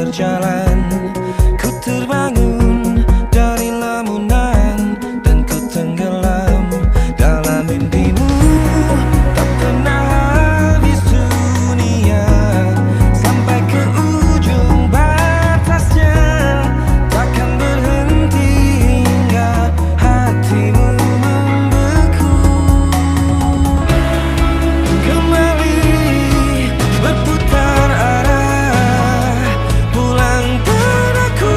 berjalan. Ku terbangun dari lamunan dan ku tenggelam dalam mimpimu. Tak pernah habis dunia sampai ke ujung batasnya, takkan berhenti hingga hatimu membeku. Kembali berputar arah, pulang padaku.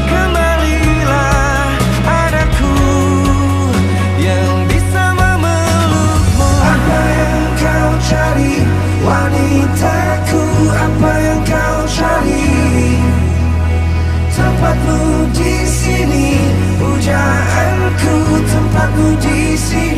Kembalilah, adaku yang bisa memelukmu. Apa yang kau cari, wanitaku? Apa yang kau cari? Tempatmu di sini, pujaanku. Tempatmu di sini.